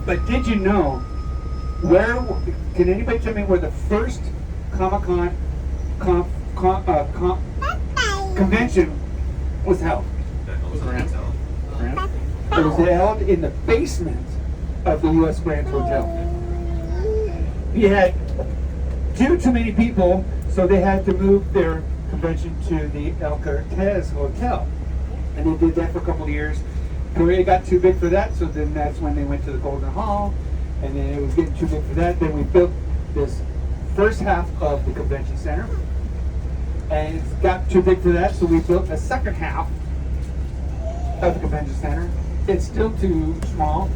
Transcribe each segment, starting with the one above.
But did you know where? Can anybody tell me where the first Comic-Con convention was held? France. It was held in the basement of the U.S. Grand Hotel. You had too many people, so they had to move their convention to the El Cortez Hotel. And they did that for a couple of years. Korea got too big for that, so then that's when they went to the Golden Hall. And then it was getting too big for that. Then we built this first half of the convention center. And it got too big for that, so we built the second half of the convention center. It's still too small.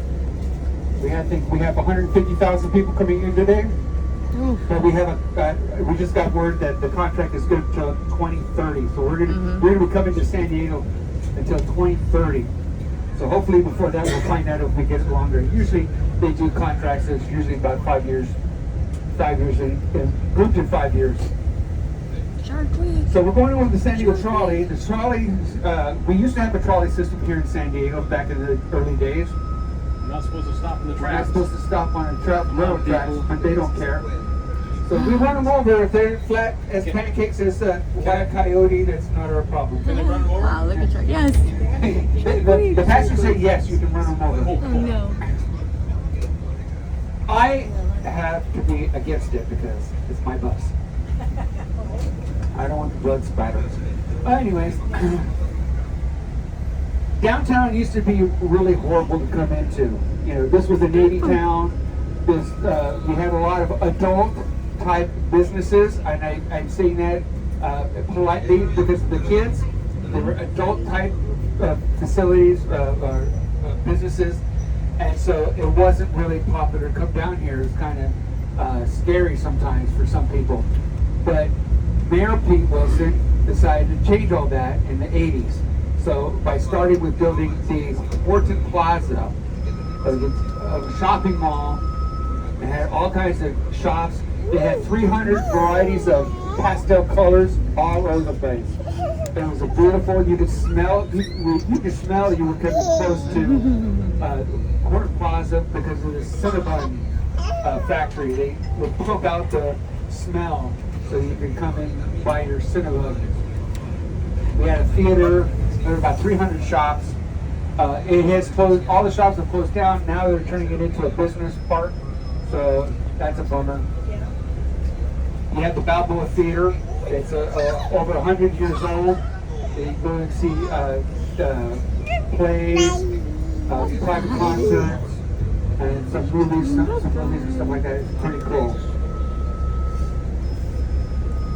We have 150,000 people coming in today. But we just got word that the contract is good until 2030. So we're gonna be coming to San Diego until 2030. So hopefully before that we'll find out if we get it longer. Usually they do contracts that's usually about 5 years. 5 years grouped in 5 years. So we're going over the San Diego trolley. The trolley, we used to have a trolley system here in San Diego back in the early days. You're not supposed to stop in the We're not tracks. supposed to stop on the railroad tracks, but they don't care. So we run them over. If they're flat as pancakes as a wild coyote, that's not our problem. Can they run over? Wow, look at you. Yes. The passenger said yes, you can run them over. Oh no. I have to be against it because it's my bus. I don't want the blood spatters. Anyways, downtown used to be really horrible to come into. You know, this was a Navy town. This we had a lot of adult type businesses, and I'm saying that politely because the kids, they were adult type facilities, businesses, and so it wasn't really popular to come down here. It was kind of scary sometimes for some people, but Mayor Pete Wilson decided to change all that in the 80s. So by starting with building the Horton Plaza, a shopping mall, it had all kinds of shops. They had 300 varieties of pastel colors all over the place. It was a beautiful. You could smell. You could smell. You were coming close to Horton Plaza because of the Cinnabon factory. They would pump out the smell so you could come in and buy your Cinnabon. We had a theater. There were about 300 shops. It has closed. All the shops have closed down. Now they're turning it into a business park. So that's a bummer. You have the Balboa Theater. It's over 100 years old. You go and see plays, private concerts, and some movies and stuff like that. It's pretty cool.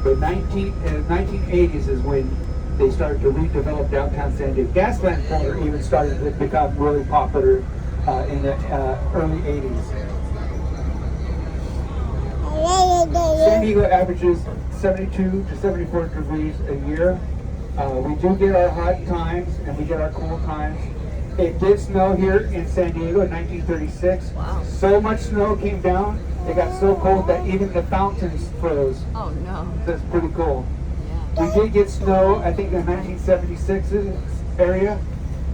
But 1980s is when they started to redevelop downtown San Diego. Gaslamp Quarter even started to become really popular in the early 80s. San Diego averages 72 to 74 degrees a year. We do get our hot times and we get our cool times. It did snow here in San Diego in 1936. Wow. So much snow came down, it got so cold that even the fountains froze. Oh no. That's pretty cool. Yeah. We did get snow, I think, in 1976 area,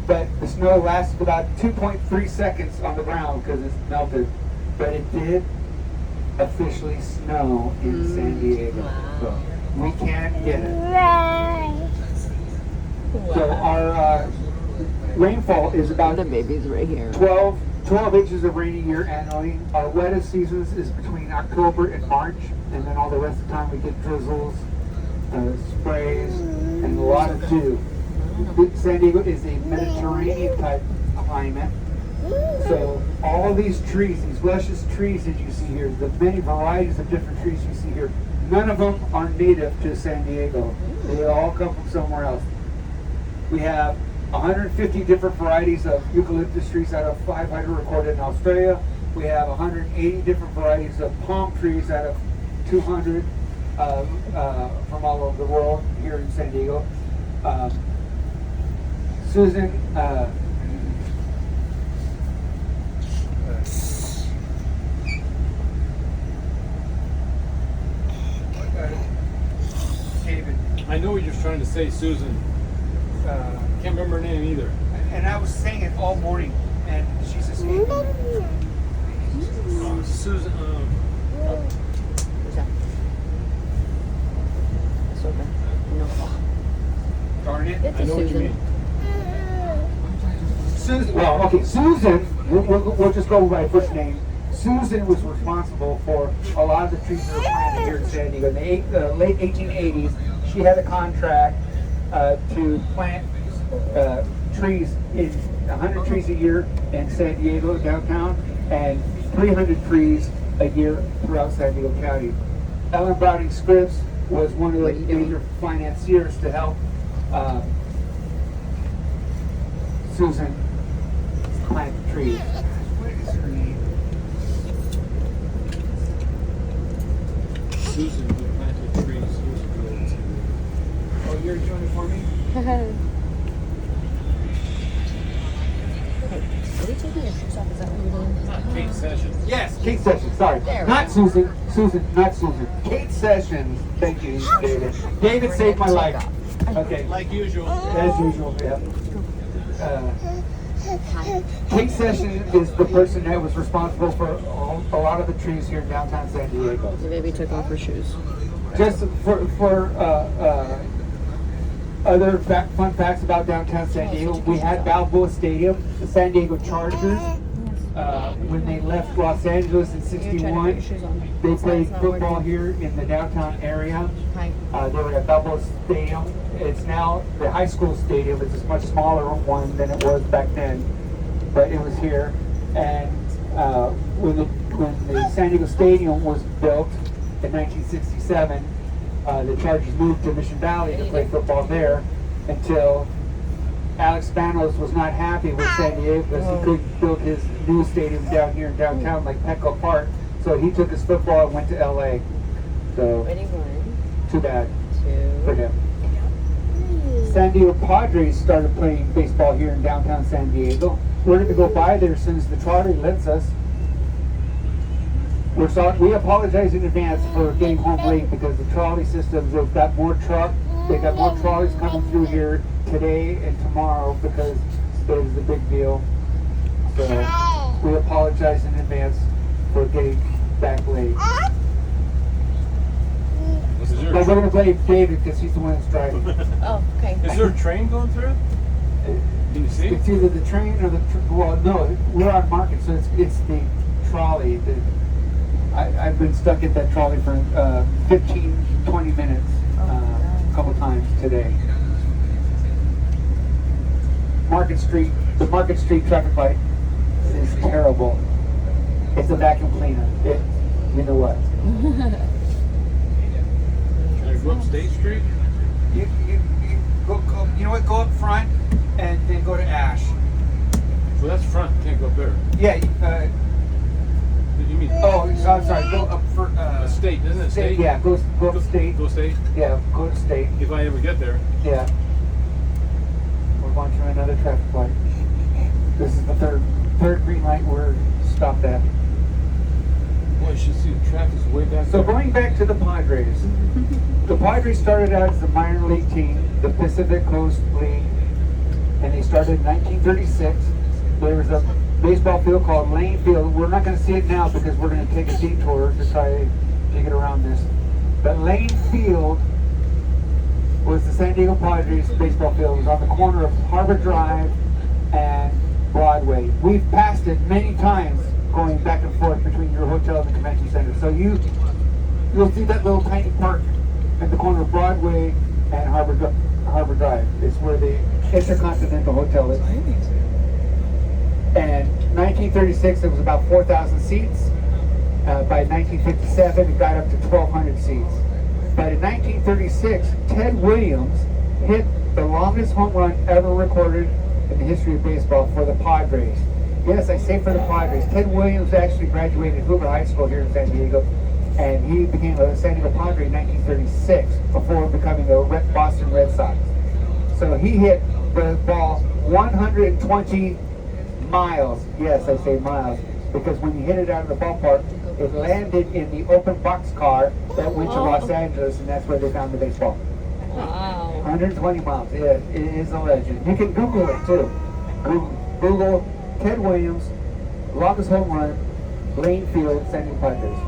but the snow lasted about 2.3 seconds on the ground because it's melted. But it did officially snow in San Diego. So we can't get it. So our rainfall is about The baby's right here. 12 inches of rain a year annually. Our wettest seasons is between October and March, and then all the rest of the time we get drizzles, sprays, and a lot of dew. San Diego is a Mediterranean type climate. So all these trees, these luscious trees that you see here, the many varieties of different trees you see here, none of them are native to San Diego. They all come from somewhere else. We have 150 different varieties of eucalyptus trees out of 500 recorded in Australia. We have 180 different varieties of palm trees out of 200 from all over the world here in San Diego. Susan, David. I know what you're trying to say, Susan. Can't remember her name either. And I was saying it all morning, and she's escaping. Susan. Where's that? It's over. No. Darn it. It's I a know what you Susan. mean. Susan, well, okay, Susan, we'll just go by first name. Susan was responsible for a lot of the trees that were planted here in San Diego. In the late 1880s, she had a contract to plant trees, 100 trees a year in San Diego downtown, and 300 trees a year throughout San Diego County. Ellen Browning Scripps was one of the major financiers to help Susan plant trees. What is her name? Susan, who planted trees years ago. Oh, you're doing it for me? Are we taking your shoes off? Is that what you're doing? Not Kate Sessions. Yes, Kate Sessions, sorry. There we Not go. Susan. Susan, not Susan. Kate Sessions. Thank you, David. David saved my life. Okay, Like usual. as usual, yeah. Kate Sessions is the person that was responsible for a lot of the trees here in downtown San Diego. The baby took off her shoes. Just for other fun facts about downtown San Diego, we had Balboa Stadium, the San Diego Chargers. When they left Los Angeles in '61, they played football here in the downtown area. Hi. They were at Balboa Stadium. It's now the high school stadium. It's a much smaller one than it was back then, but it was here. And when the San Diego Stadium was built in 1967, the Chargers moved to Mission Valley to play football there until Alex Spanos was not happy with San Diego because he couldn't build his new stadium down here in downtown like Petco Park. So he took his football and went to LA. So Ready? 1, too bad for 2. him. San Diego Padres started playing baseball here in downtown San Diego. We're going to go by there as soon as the trolley lets us. We apologize in advance for getting home late because the trolley systems, they've got more trolleys coming through here today and tomorrow because it is a big deal. So we apologize in advance for getting back late. Is there, But we're going to blame David because he's the one that's driving. Oh, okay. is there a train going through? Can you see? It's either the train or well, no, we're on Market, so it's the trolley. I've been stuck at that trolley for 15, 20 minutes a couple times today. The Market Street traffic light is terrible. It's a vacuum cleaner. You know what? Can I go up State Street? You go, you know what? Go up front and then go to Ash. So that's front. Can't go up there. Yeah. You mean I'm sorry. Go up for State, isn't it? State? Yeah. Go up State. Go State. Yeah. Go to State. If I ever get there. Yeah. We're going through another traffic light. This is the third green light we're stopped at. Boy, you should see the traffic's way back So there. going back to the Padres. The Padres started out as a minor league team, the Pacific Coast League, and they started in 1936. There was a baseball field called Lane Field. We're not going to see it now because we're going to take a detour to try to get around this. But Lane Field was the San Diego Padres baseball field. It was on the corner of Harbor Drive and Broadway. We've passed it many times going back and forth between your hotel and the convention center. So you'll see that little tiny park at the corner of Broadway and Harbor Drive. It's where the Intercontinental Hotel is. And 1936, it was about 4,000 seats. By 1957, it got up to 1,200 seats. But in 1936, Ted Williams hit the longest home run ever recorded in the history of baseball for the Padres. Yes, I say for the Padres. Ted Williams actually graduated Hoover High School here in San Diego, and he became a San Diego Padre in 1936 before becoming a Boston Red Sox. So he hit the ball 120 miles. Yes, I say miles, because when you hit it out of the ballpark, it landed in the open boxcar that went to Los Angeles, and that's where they found the baseball. Wow. 120 miles. Yeah, it is a legend. You can Google it too. Google Ted Williams, longest home run Lane Field, San Diego Padres.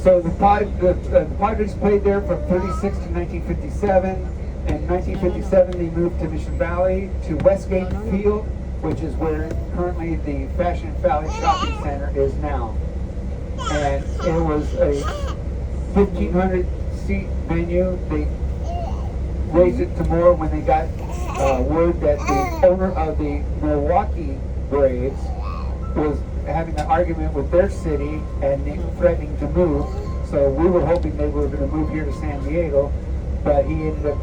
So the Padres played there from 36 to 1957. In 1957, they moved to Mission Valley to Westgate Field, which is where currently the Fashion Valley Shopping Center is now. And it was a 1,500 seat venue. They raised it to more when they got word that the owner of the Milwaukee Braves was having an argument with their city and threatening to move. So we were hoping they were going to move here to San Diego, but he ended up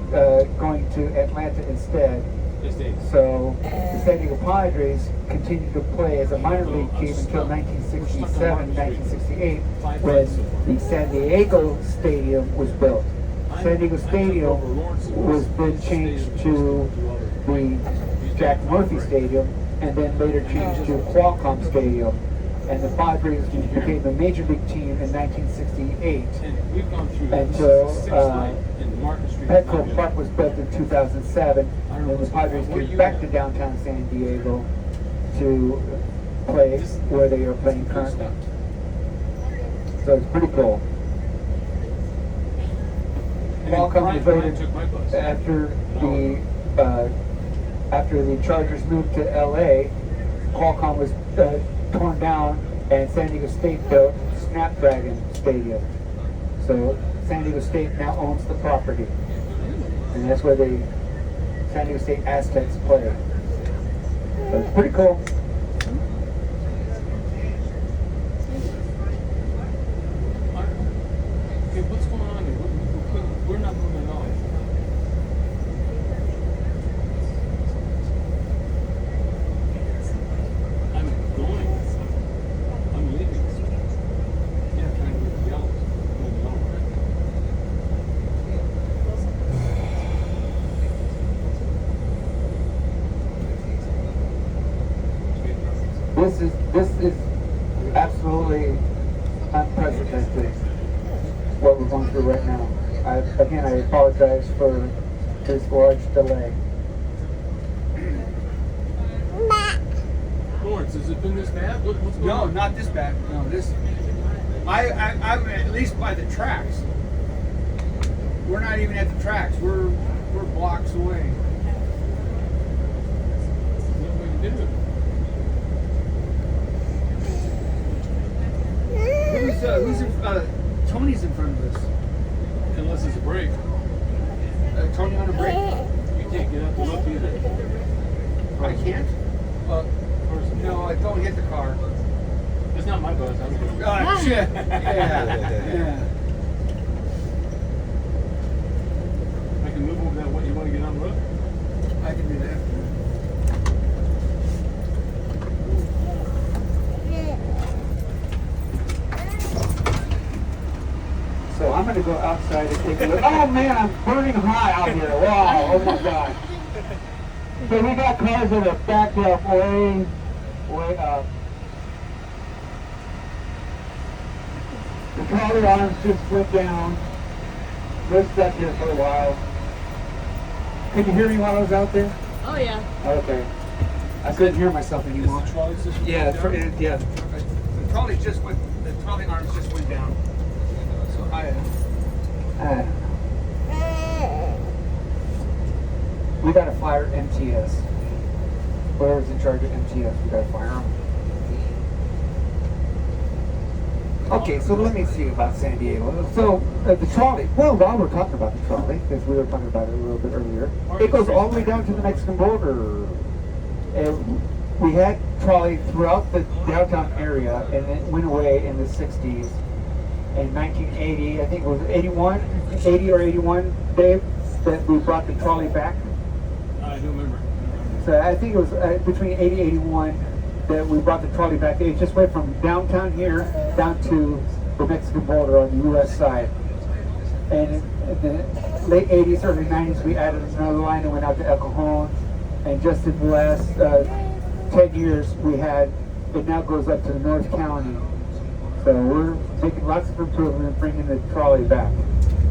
going to Atlanta instead. So the San Diego Padres continued to play as a minor league team until 1967, 1968, when the San Diego Stadium was built. San Diego Stadium was then changed to the Jack Murphy Stadium, and then later changed to Qualcomm Stadium. And the Padres became a major league team in 1968 until Petco Park was built in 2007, and the Padres came back to downtown San Diego to play where they are playing currently. So it's pretty cool. Qualcomm was later after the Chargers moved to LA. Qualcomm was torn down, and San Diego State built Snapdragon Stadium. So San Diego State now owns the property, and that's where the San Diego State Aztecs play. So it's pretty cool. Okay, what's going on here? We're not moving at all. I'm going. I'm leaving. Yeah, trying to get yellow. This is absolutely unprecedented, what we're going through right now. I apologize for this large delay. Lawrence, has it been this bad? What's going No, on? not this bad. No, this. I'm at least by the tracks. We're not even at the tracks. We're blocks away. What are we gonna do? Who's in, Tony's in front of us. Unless it's a break. Tony on a break. You can't get up and look either. I can't. No, don't hit the car. It's not my bus. I'm good. Ah, shit. Yeah. I can move over that way. You want to get on the road? I can do that. So I'm going to go outside and take a look. Oh man, I'm burning hot out here. Wow, oh my God. So we got cars that are backed up way up. The trolley arms just went down. We're stuck here for a while. Could you hear me while I was out there? Oh yeah. Okay. I couldn't hear myself Is anymore. the trolley system Yeah, down? the trolley just went. The trolley arms just went down. So We got to fire MTS. Whoever's in charge of MTS, we got to fire them. Okay, so let me see about San Diego. So the trolley, well, while we're talking about the trolley, because we were talking about it a little bit earlier, it goes all the way down to the Mexican border. And we had trolley throughout the downtown area, and it went away in the 60s. In 1980, I think it was 80 or 81, Dave, that we brought the trolley back. I do remember. So I think it was between 80 and 81 that we brought the trolley back. It just went from downtown here down to the Mexican border on the U.S. side. And in the late 80s, early 90s, we added another line and went out to El Cajon. And just in the last 10 years, it now goes up to the North County. So we're making lots of improvement, bringing the trolley back.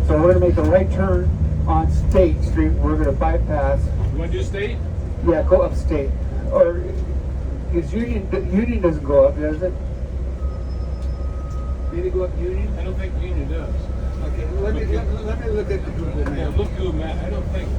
So we're going to make a right turn on State Street. We're going to bypass. You want to do state? Yeah, go upstate. Or Because Union doesn't go up, does it? Maybe go up Union? I don't think Union does. Okay, let me look at the Google Yeah, map. look Google Map. I don't think.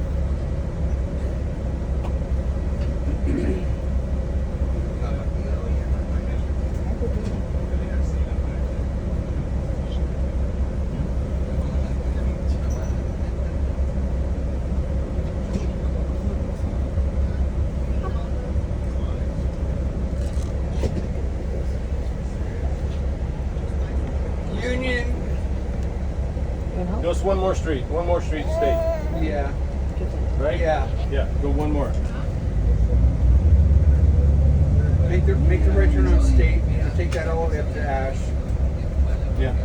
Union. Just one more street to stay. Yeah. Right? Yeah. Yeah, go one more. Make the right turn on State and take that all the way up to Ash. Yeah.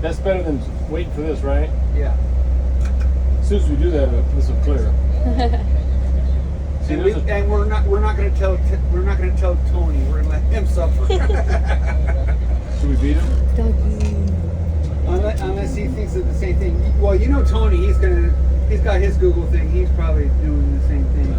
That's better than waiting for this, right? Yeah. As soon as we do that, this will clear. See, And, there's a, and we're not going to tell Tony. We're going to let him suffer. should we beat him? Unless he thinks of the same thing. Well, you know Tony. He's got his Google thing. He's probably doing the same thing.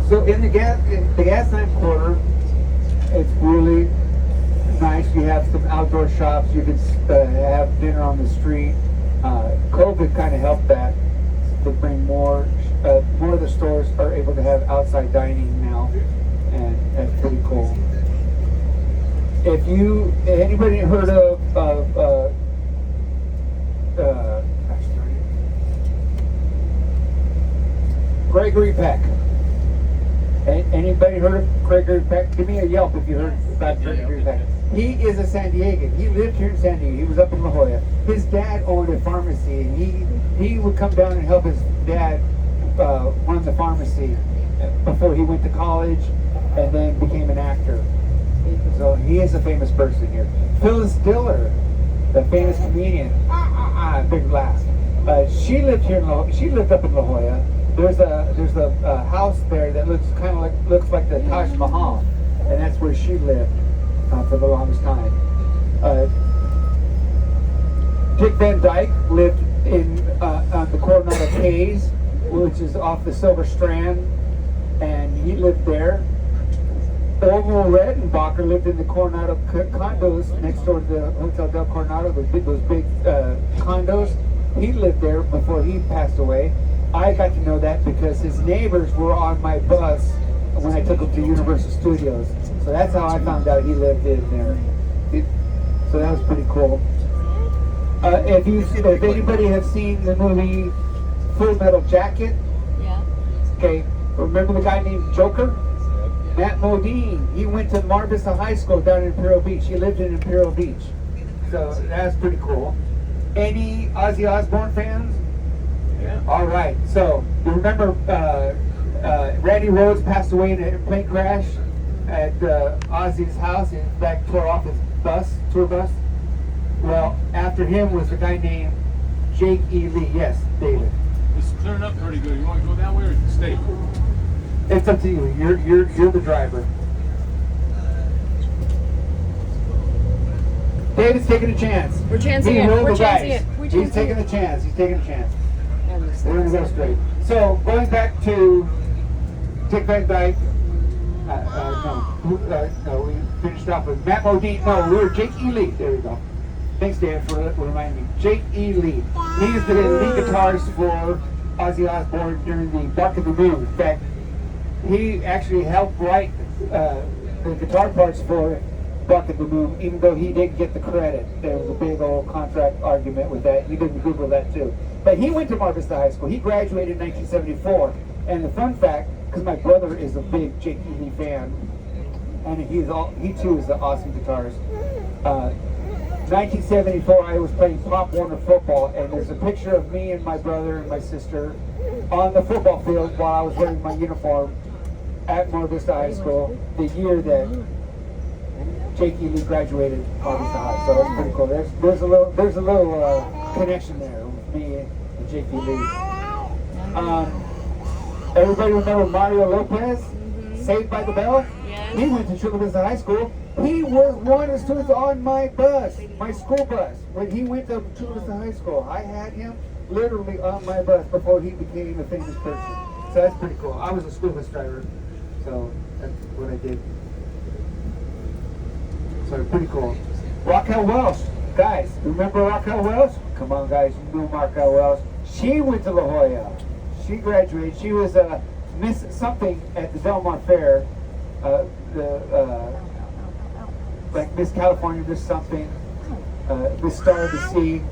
So in the gas lamp quarter, it's really nice. You have some outdoor shops. You can have dinner on the street. COVID kind of helped that to bring more of the stores are able to have outside dining now, and that's pretty cool. If anybody heard of Gregory Peck? Anybody heard of Gregory Peck? Give me a yelp if you heard about Gregory Peck. He is a San Diegan. He lived here in San Diego. He was up in La Jolla. His dad owned a pharmacy, and he would come down and help his dad run the pharmacy before he went to college and then became an actor. So he is a famous person here. Phyllis Diller, the famous comedian, big laugh. She lived here. She lived up in La Jolla. There's a house there that looks like the Taj Mahal, and that's where she lived for the longest time. Dick Van Dyke lived on the Coronado Cays, which is off the Silver Strand, and he lived there. Orville Redenbacher lived in the Coronado condos next door to the Hotel Del Coronado, those big condos. He lived there before he passed away. I got to know that because his neighbors were on my bus when I took him to Universal Studios. So that's how I found out he lived in there. So that was pretty cool. If anybody has seen the movie Full Metal Jacket, Yeah. okay, remember the guy named Joker? Matt Modine. He went to Mar Vista High School down in Imperial Beach. He lived in Imperial Beach. So that's pretty cool. Any Ozzy Osbourne fans? Yeah. All right. So you remember Randy Rhoads passed away in a plane crash at Ozzy's house and that tore off his tour bus. Well, after him was a guy named Jake E. Lee. Yes, David. It's clearing up pretty good. You want to go that way or stay? It's up to you. You're the driver. David's taking a chance. We're chancing He it. rolled We're the chancing dice. it. We're He's chancing taking it. a chance. He's taking a chance. And this We're gonna go thing's- straight. So going back to Dick Van Dyke. No, we finished off with Matt Modine. No, we were Jake E. Lee. There we go. Thanks, Dan, for reminding me. Jake E. Lee. He's the lead guitarist for Ozzy Osbourne during the Bark of the Moon. In fact, he actually helped write the guitar parts for Bark of the Moon, even though he didn't get the credit. There was a big old contract argument with that. You can Google that too. But he went to Mar Vista High School. He graduated in 1974. And the fun fact, because my brother is a big Jake E. Lee fan, and he too is an awesome guitarist. 1974, I was playing Pop Warner football, and there's a picture of me and my brother and my sister on the football field while I was wearing my uniform at Mar Vista High School, the year that Jake E. Lee graduated Mar Vista High. So that's pretty cool. There's a little connection there with me and Jake E. Lee. Everybody remember Mario Lopez? Saved by the Bell? Yeah. He went to Chula Vista High School. He was one of the students on my bus, my school bus, when he went to Chula Vista High School. I had him literally on my bus before he became a famous person. So that's pretty cool. I was a school bus driver, so that's what I did. So pretty cool. Raquel Welch, guys, remember Raquel Welch? Come on, guys, you know Raquel Welch. She went to La Jolla. She graduated. She was Miss something at the Belmont Fair. Like Miss California, Miss something, Miss Star of the Sea.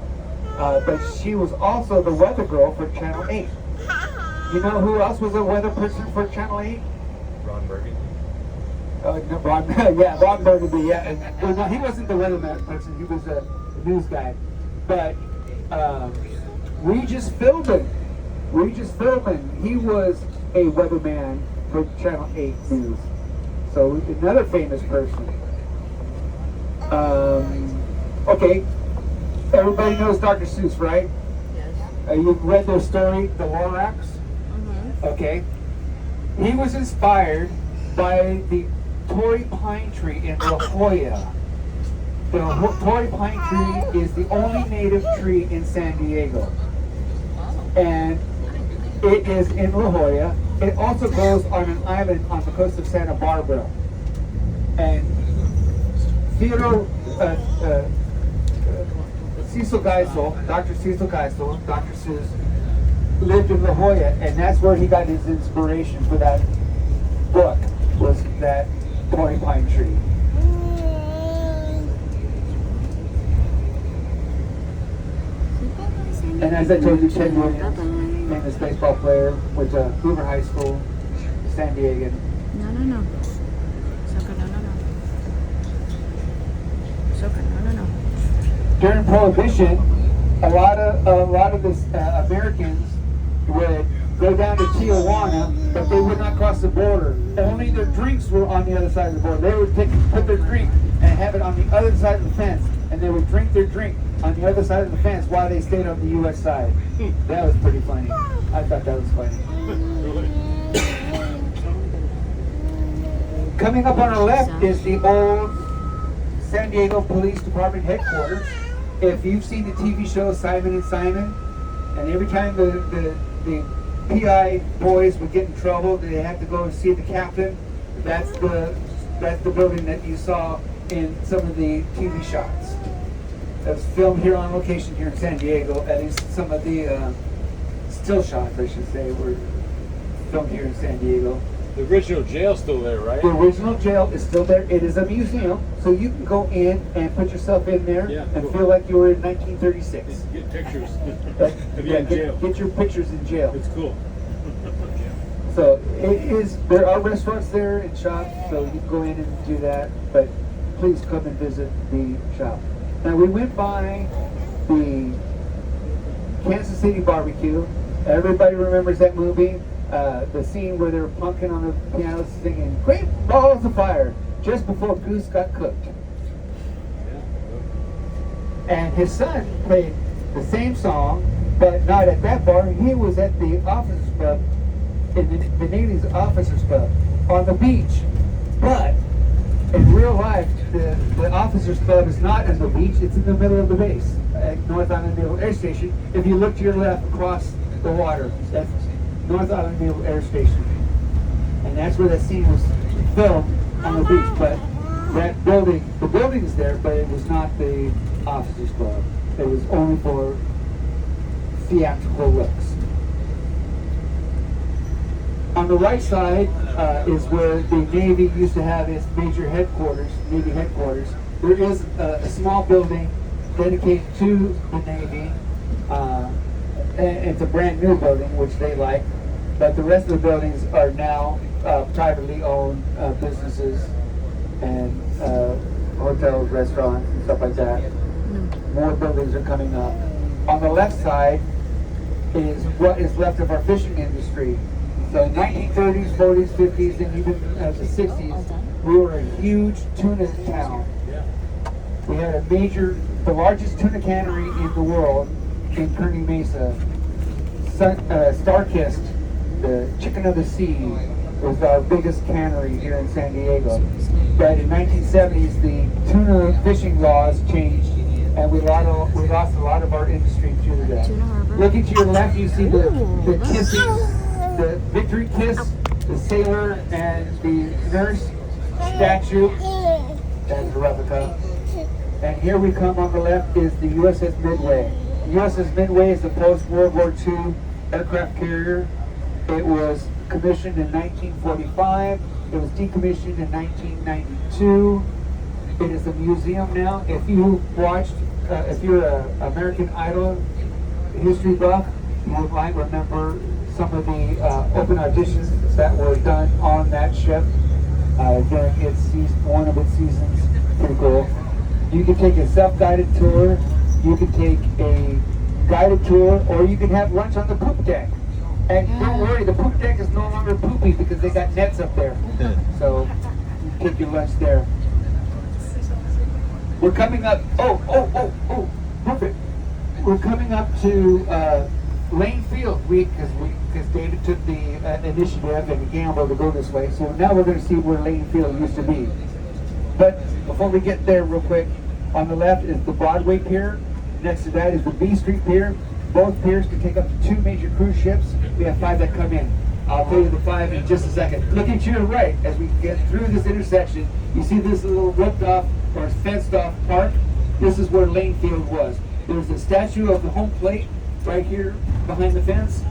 But she was also the weather girl for Channel 8. You know who else was a weather person for Channel 8? Ron Burgundy. No, Ron, yeah, Ron Burgundy, yeah. And, well, no, he wasn't the weatherman person. He was a news guy. But we just filmed him. He was a weatherman for Channel 8 News. So another famous person. Okay, everybody knows Dr. Seuss, right? Yes. You've read their story, The Lorax? Mm-hmm. Okay. He was inspired by the Torrey pine tree in La Jolla. The Torrey pine tree is the only native tree in San Diego. And it is in La Jolla. It also grows on an island on the coast of Santa Barbara. And Theodore Cecil Geisel, Dr. Cecil Geisel, Dr. Seuss, lived in La Jolla, and that's where he got his inspiration for that book, was that Torrey pine tree. And as I told you, Ted Williams, famous baseball player, went to Hoover High School, San Diego. No. Soka, no. Soka, no. During Prohibition, a lot of the Americans would go down to Tijuana, but they would not cross the border. Only their drinks were on the other side of the border. They would put their drink and have it on the other side of the fence, and they would drink their drink on the other side of the fence while they stayed on the U.S. side. That was pretty funny. I thought that was funny. Coming up on our left is the old San Diego Police Department headquarters. If you've seen the TV show Simon and Simon, and every time the PI boys would get in trouble, they had to go and see the captain. That's the building that you saw in some of the TV shots. That was filmed here on location here in San Diego. At least some of the still shots, I should say, were filmed here in San Diego. The original jail's still there, right? The original jail is still there. It is a museum, so you can go in and put yourself in there and cool. feel like you were in 1936. Get pictures. Yeah, get your pictures in jail. It's cool. So it is. There are restaurants there and shops, so you can go in and do that. But please come and visit the shop. Now we went by the Kansas City barbecue. Everybody remembers that movie. The scene where they were punking on the piano singing "Great Balls of Fire" just before Goose got cooked. And his son played the same song, but not at that bar. He was at the officers club, in the Navy's officers club on the beach. But in real life, the officers club is not in the beach. It's in the middle of the base at North Island Naval Air Station. If you look to your left across the water, that's North Island Naval Air Station. And that's where that scene was filmed on the beach. But that building, the building is there, but it was not the officers club. It was only for theatrical looks. On the right side is where the Navy used to have its major headquarters, Navy headquarters. There is a small building dedicated to the Navy. And it's a brand new building, which they like. But the rest of the buildings are now privately owned businesses and hotels, restaurants, and stuff like that. More buildings are coming up. On the left side is what is left of our fishing industry. So in 1930s, 40s, 50s, and even the 60s, we were a huge tuna town. We had the largest tuna cannery in the world in Kearney Mesa. Starkist, the chicken of the sea, It was our biggest cannery here in San Diego. But in 1970s, the tuna fishing laws changed, and we lost a lot of our industry due to that. Tuna harbor. Looking to your left, you see the Ooh. kissing, the victory kiss, the sailor and the nurse statue. That's a replica. And here we come on the left is the USS Midway. The USS Midway is a post-World War II aircraft carrier. It was commissioned in 1945. It was decommissioned in 1992. It is a museum now. If you watched, if you're an American Idol history buff, you might remember some of the open auditions that were done on that ship during its one of its seasons. Pretty cool. You can take a self-guided tour. You can take a guided tour, or you can have lunch on the poop deck. And don't worry, the poop deck is no longer poopy because they got nets up there. So you can take your lunch there. We're coming up. Oh, perfect. We're coming up to Lane Field. Because David took the initiative and gambled to go this way. So now we're going to see where Lane Field used to be. But before we get there, real quick, on the left is the Broadway Pier. Next to that is the B Street Pier. Both piers can take up to 2 major cruise ships. We have 5 that come in. I'll tell you the 5 in just a second. Looking to your right, as we get through this intersection, you see this little roped off or fenced off park. This is where Lane Field was. There's a statue of the home plate right here behind the fence.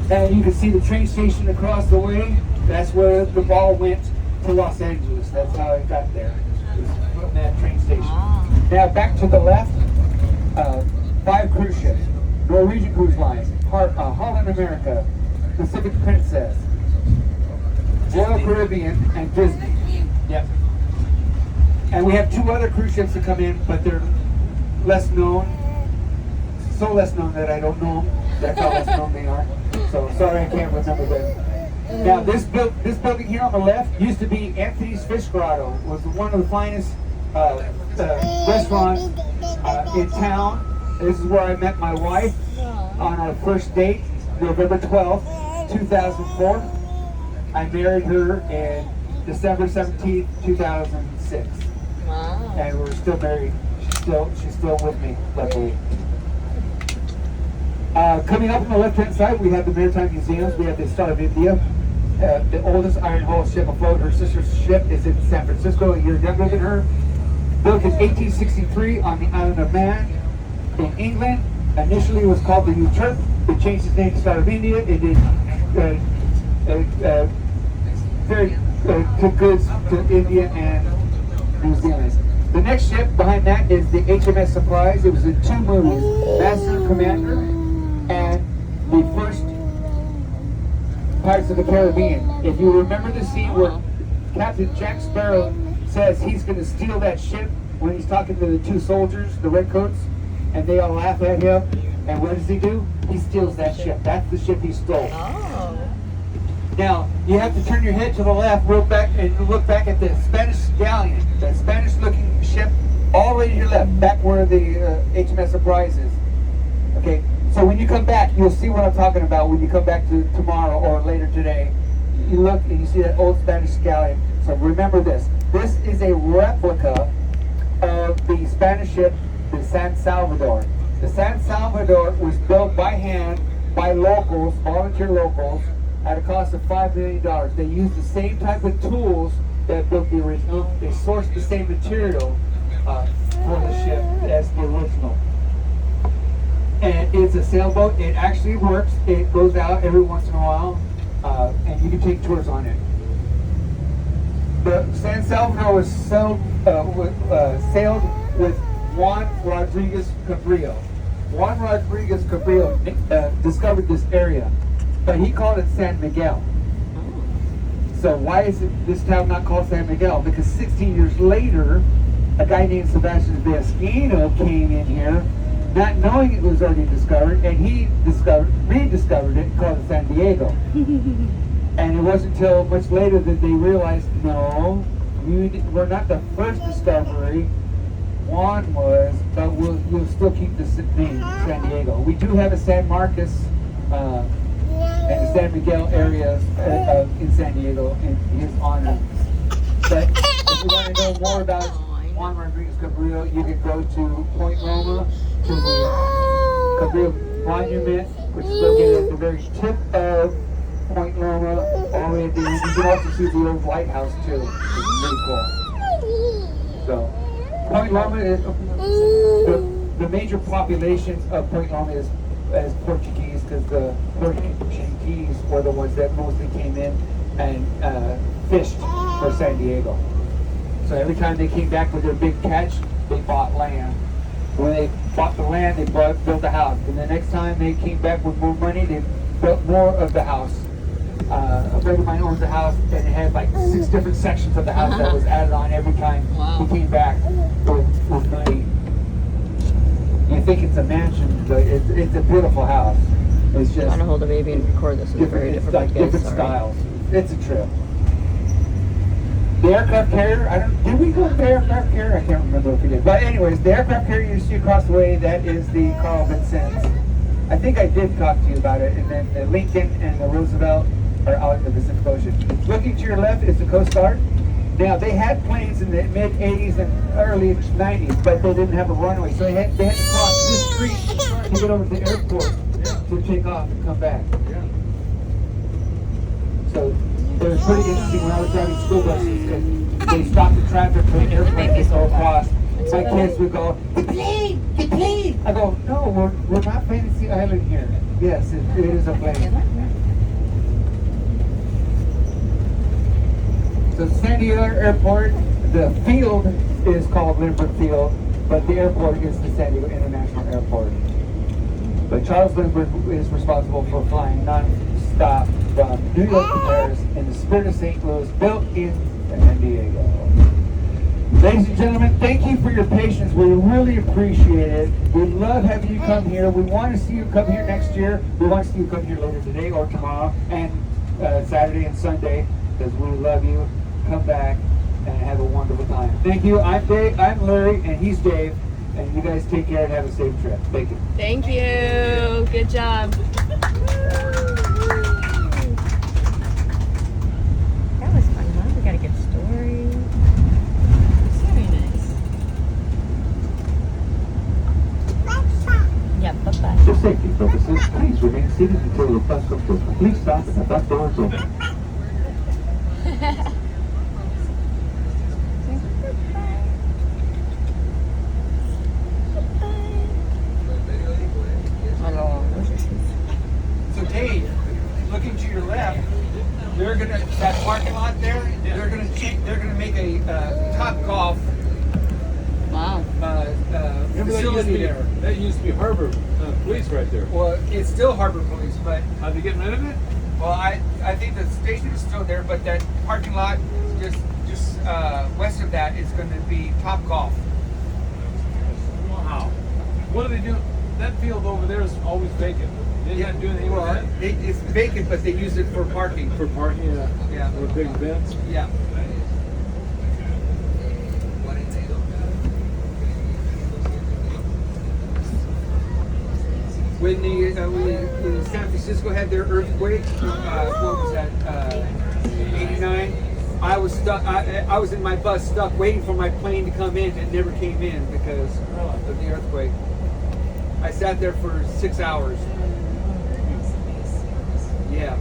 And you can see the train station across the way. That's where the ball went to Los Angeles. That's how it got there. It was from that train station. Now back to the left, 5 cruise ships. Norwegian Cruise Line, Holland America, Pacific Princess, Royal Caribbean, and Disney. Yep. And we have 2 other cruise ships that come in, but they're less known. So less known that I don't know them. That's how less known they are. So sorry I can't remember them. Now this building here on the left used to be Anthony's Fish Grotto. It was one of the finest restaurants in town. This is where I met my wife on our first date, November 12th, 2004. I married her in December 17th, 2006. Wow. And we're still married. She's still with me, luckily. Coming up on the left-hand side, we have the Maritime Museums. We have the Star of India, the oldest iron hull ship afloat. Her sister's ship is in San Francisco, a year younger than her. Built in 1863 on the island of Man in England. Initially it was called the Uturp. It changed its name to Star of India. It did very good goods to India and New Zealand. The next ship behind that is the HMS Surprise. It was in 2 movies, Master and Commander, and the first Pirates of the Caribbean. If you remember the scene where Captain Jack Sparrow says he's going to steal that ship when he's talking to the 2 soldiers, the redcoats, and they all laugh at him, and what does he do? He steals that ship. That's the ship he stole. Oh. Now, you have to turn your head to the left, look back at the Spanish galleon, that Spanish-looking ship, all the way to your left, back where the HMS Surprise is. Okay, so when you come back, you'll see what I'm talking about when you come back to tomorrow or later today. You look and you see that old Spanish galleon. So remember this. This is a replica of the Spanish ship, the San Salvador. The San Salvador was built by hand by locals, volunteer locals, at a cost of $5 million. They used the same type of tools that built the original. They sourced the same material for the ship as the original. And it's a sailboat. It actually works. It goes out every once in a while, and you can take tours on it. The San Salvador was sailed with Juan Rodriguez Cabrillo. Juan Rodriguez Cabrillo discovered this area, but he called it San Miguel. So why is this town not called San Miguel? Because 16 years later, a guy named Sebastian Vizcaino came in here, not knowing it was already discovered, and he rediscovered it and called it San Diego. And it wasn't until much later that they realized, no, we're not the first discovery. Juan was, but we'll still keep the name San Diego. We do have a San Marcos and the San Miguel area in San Diego in his honor. But if you want to know more about Juan Rodriguez Cabrillo, you can go to Point Loma, to the Cabrillo Monument, which is located at the very tip of Point Loma, all the way at the end. You can also see the old lighthouse too, which is pretty cool. So, Point Loma is the major population of Point Loma is Portuguese, because the Portuguese were the ones that mostly came in and fished for San Diego. So every time they came back with their big catch, they bought land. When they bought the land, they built a house. And the next time they came back with more money, they built more of the house. A friend of mine owns a house, and it had like 6 different sections of the house that was added on every time he came back with money. You think it's a mansion, but it's a beautiful house. It's just Trying to hold a baby and record this is very it's difficult. like different styles. It's a trip. The aircraft carrier, did we go to the aircraft carrier? I can't remember if we did. But anyways, the aircraft carrier you see across the way, that is the Carl Vincennes. I think I did talk to you about it. And then the Lincoln and the Roosevelt are out in the Pacific Ocean. Looking to your left is the Coast Guard. Now, they had planes in the mid-'80s and early '90s, but they didn't have a runway. So they had to cross this street to get over to the airport to take off and come back. So it was pretty interesting when I was driving school buses and they stopped the traffic for the airplane to go across. My kids would go, the plane! I go, no, we're not Fantasy Island here. Yes, it is a plane. So San Diego Airport, the field is called Lindbergh Field, but the airport is the San Diego International Airport. But Charles Lindbergh is responsible for flying non-stop from New York to Paris in the spirit of St. Louis, built in San Diego. Ladies and gentlemen, thank you for your patience. We really appreciate it. We love having you come here. We want to see you come here next year. We want to see you come here later today or tomorrow, and Saturday and Sunday, because we love you. Come back and have a wonderful time. Thank you. I'm Dave. I'm Larry, and he's Dave. And you guys take care and have a safe trip. Thank you. Thank you. Good job. That was fun, huh? We got a good story. Very nice. Yeah, bye-bye. For safety purposes, please remain seated until the bus comes to a complete stop and the bus door is open. So Dave, looking to your left, they're gonna that parking lot there. They're gonna make a Top Golf Wow. facility there. That used to be Harbor Police right there. Well, it's still Harbor Police, but Are they getting rid of it? well, I think the station is still there, but that parking lot just west of that is going to be Top Golf. Wow. What do they do? That field over there is always vacant. They're not doing anything with that? It's vacant, but they use it for parking. For parking, Yeah. for big events. Yeah. When when San Francisco had their earthquake, what was that? '89. I was stuck. I was in my bus, stuck, waiting for my plane to come in. It never came in because of the earthquake. I sat there for 6 hours. Yeah.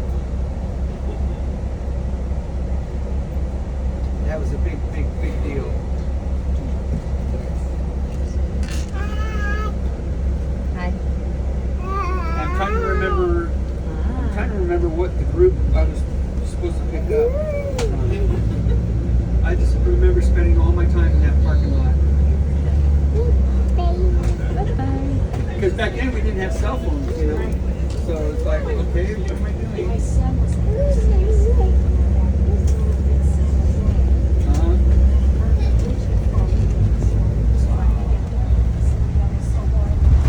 That was a big deal. Hi. I'm trying to remember what the group I was supposed to pick up. I just remember spending all my time in that parking lot. Bye-bye. Because back then we didn't have cell phones, you know. So it's like, okay, what am I doing?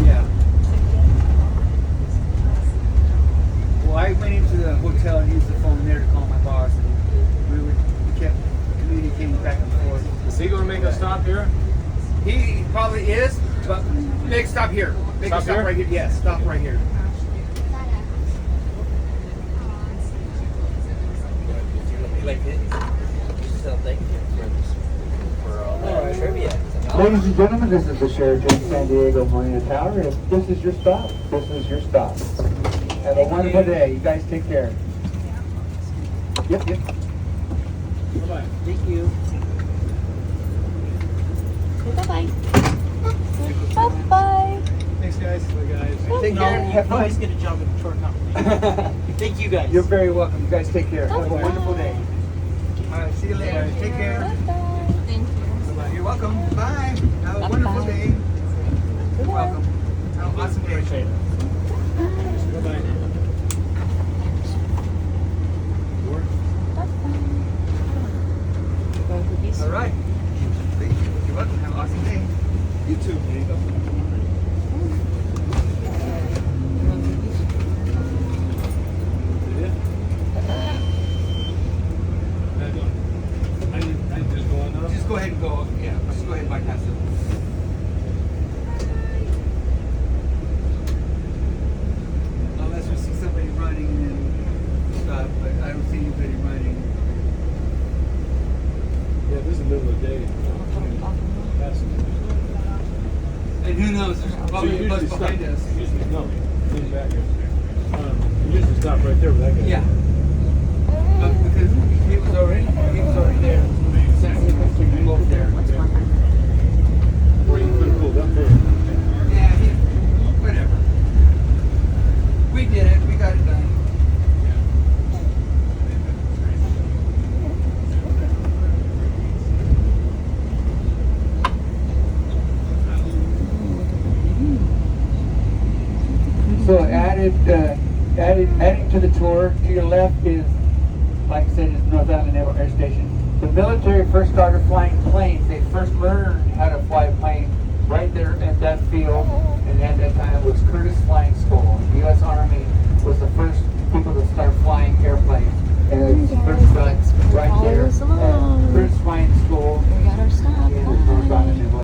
Yeah. Well, I went into the hotel and used the phone there to call my boss, and we kept communicating back and forth. Is he going to make a stop here? He probably is, but make stop here. Make Stop a stop here? right here. Yes, stop right here. like it. So thank you for all that trivia. Ladies and gentlemen, this is the Sheraton San Diego Marina Tower. If this is your stop, this is your stop. Have a wonderful day. You guys take care. Yep, yep. Bye-bye. Thank you. Bye-bye. Bye-bye. Thanks, guys. Bye, guys. Take No, care. have fun. Always get a job in the tour company. Thank you guys. You're very welcome. You guys take care. Have a Bye-bye. wonderful day. All right, see you later. Take care. Bye-bye. Thank you. Bye-bye. You're welcome. Bye. Have a Bye-bye. wonderful day. You're welcome. Have an awesome day. Bye-bye. All right. Thank you. You're welcome. Have an awesome day. You too. There you go. I just go on now. Just go ahead and go. Yeah, just go ahead and bypass it. Unless we see somebody running and stuff, but I don't see anybody running. Yeah, this is the middle of the day. Passengers. And who knows? There's So probably you a bus usually behind stop. us. Usually, no, he's back here. You usually stop right there with that guy. Yeah. But because he was already there. So he was over there. Or you could have pulled up there. Yeah, whatever. We did it. We got it done. So adding to the tour, to your left is, like I said, is North Island Naval Air Station. The military first started flying planes. They first learned how to fly a plane right there at that field, and at that time it was Curtis Flying School. The U.S. Army was the first